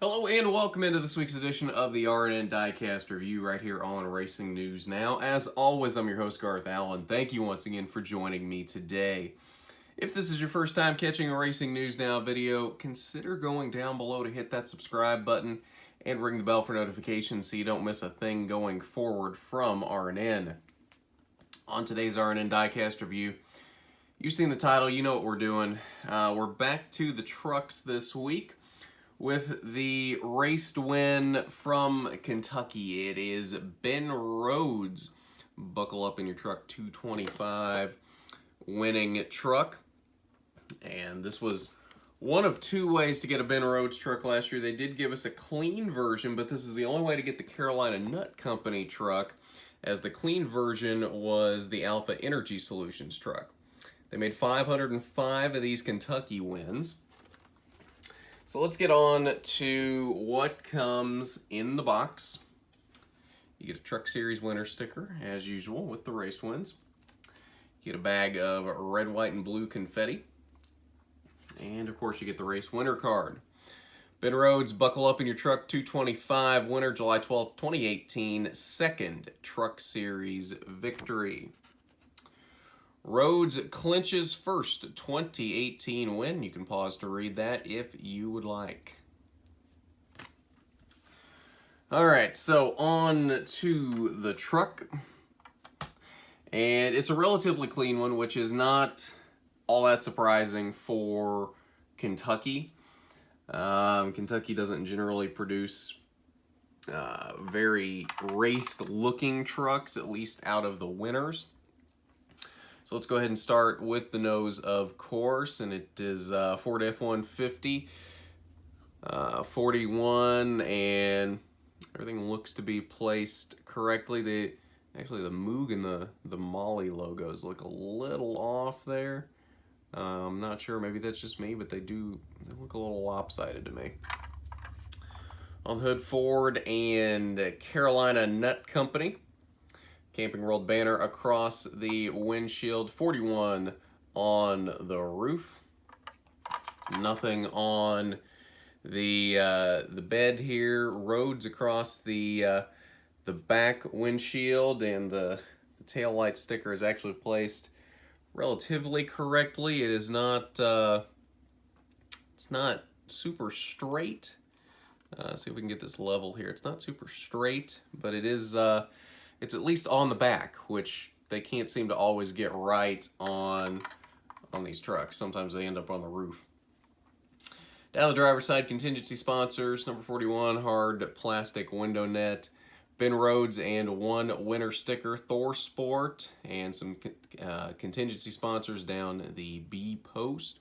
Hello and welcome into this week's edition of the RNN Diecast review right here on Racing News Now. As always, I'm your host Garth Allen. Thank you once again for joining me today. If this is your first time catching a Racing News Now video, consider going down below to hit that subscribe button and ring the bell for notifications so you don't miss a thing going forward from RNN. On today's RNN Diecast review, you've seen the title, you know what we're doing. We're back to the trucks this week with the race to win from Kentucky. It is Ben Rhodes. Buckle up in your truck 225 winning truck. And this was one of two ways to get a Ben Rhodes truck last year. They did give us a clean version, but this is the only way to get the Carolina Nut Company truck, as the clean version was the Alpha Energy Solutions truck. They made 505 of these Kentucky wins. So let's get on to what comes in the box. You get a Truck Series winner sticker, as usual, with the race wins. You get a bag of red, white, and blue confetti. And, of course, you get the race winner card. Ben Rhodes, buckle up in your truck 225 winner, July 12th, 2018, second Truck Series victory. Rhodes clinches first 2018 win. You can pause to read that if you would like. All right, so on to the truck. And it's a relatively clean one, which is not all that surprising for Kentucky. Kentucky doesn't generally produce very raced-looking trucks, at least out of the winners. So let's go ahead and start with the nose, of course, and it is Ford F-150, 41, and everything looks to be placed correctly. Actually, the Moog and the Molly logos look a little off there. I'm not sure, maybe that's just me, but they look a little lopsided to me. On the hood, Ford and Carolina Nut Company. Camping World banner across the windshield, 41 on the roof. Nothing on the bed here. Rhodes across the back windshield, and the tail light sticker is actually placed relatively correctly. It is not it's not super straight. See if we can get this level here. It's not super straight, but it is it's at least on the back, which they can't seem to always get right on these trucks. Sometimes they end up on the roof. Down the driver's side, contingency sponsors, number 41, hard plastic window net, Ben Rhodes and one winner sticker, Thor Sport, and some contingency sponsors down the B post.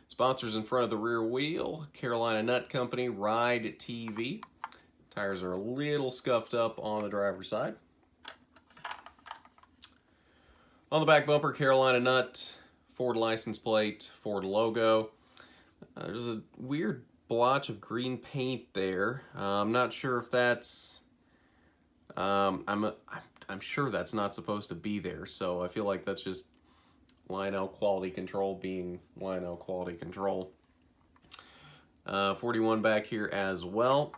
Sponsors in front of the rear wheel, Carolina Nut Company, Ride TV. Tires are a little scuffed up on the driver's side. On the back bumper, Carolina Nut, Ford license plate, Ford logo. There's a weird blotch of green paint there. I'm not sure if that's... I'm sure that's not supposed to be there, so I feel like that's just Lionel quality control being Lionel quality control. 41 back here as well.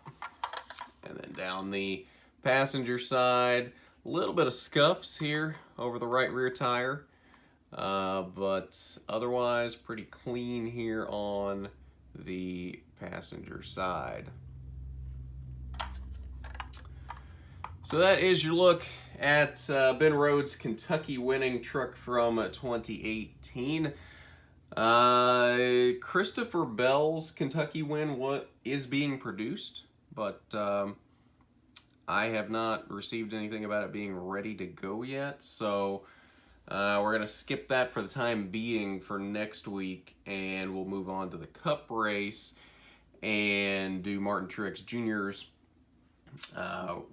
And then down the passenger side, a little bit of scuffs here over the right rear tire, but otherwise pretty clean here on the passenger side. So that is your look at Ben Rhodes' Kentucky winning truck from 2018. Christopher Bell's Kentucky win is being produced, but I have not received anything about it being ready to go yet, so we're going to skip that for the time being for next week, and we'll move on to the Cup race and do Martin Truex Jr.'s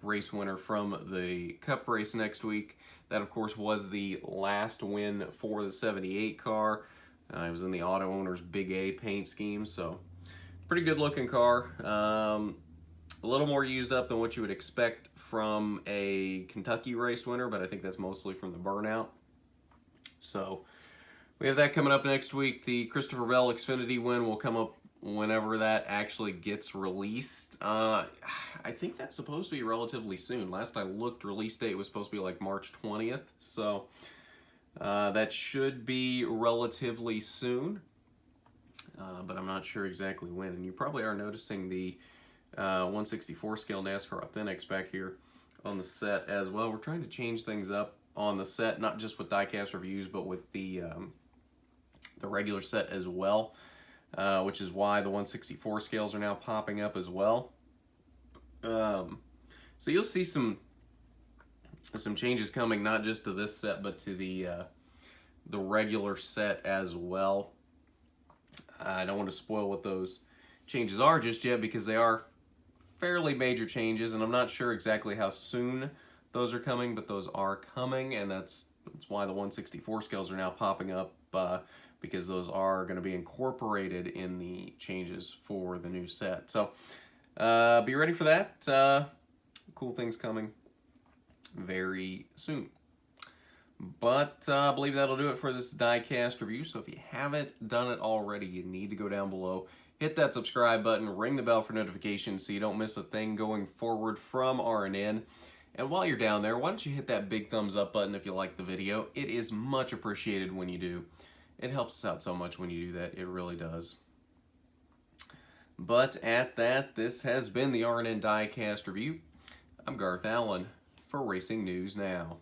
race winner from the Cup race next week. That, of course, was the last win for the 78 car. It was in the Auto Owners Big A paint scheme, so pretty good looking car. A little more used up than what you would expect from a Kentucky race winner, but I think that's mostly from the burnout. So we have that coming up next week. The Christopher Bell Xfinity win will come up whenever that actually gets released. I think that's supposed to be relatively soon. Last I looked, release date was supposed to be like March 20th, so that should be relatively soon, but I'm not sure exactly when. And you probably are noticing the 164 scale NASCAR Authentics back here on the set as well. We're trying to change things up on the set, not just with diecast reviews, but with the regular set as well, which is why the 164 scales are now popping up as well. So you'll see some changes coming, not just to this set, but to the regular set as well. I don't want to spoil what those changes are just yet, because they are fairly major changes, and I'm not sure exactly how soon those are coming, but those are coming, and that's why the 164 scales are now popping up, because those are going to be incorporated in the changes for the new set. So be ready for that. Cool things coming very soon. But I believe that'll do it for this diecast review. So if you haven't done it already, you need to go down below, hit that subscribe button, ring the bell for notifications so you don't miss a thing going forward from RNN. And while you're down there, why don't you hit that big thumbs up button if you like the video? It is much appreciated when you do. It helps us out so much when you do that. It really does. But at that, this has been the RNN Diecast Review. I'm Garth Allen for Racing News Now.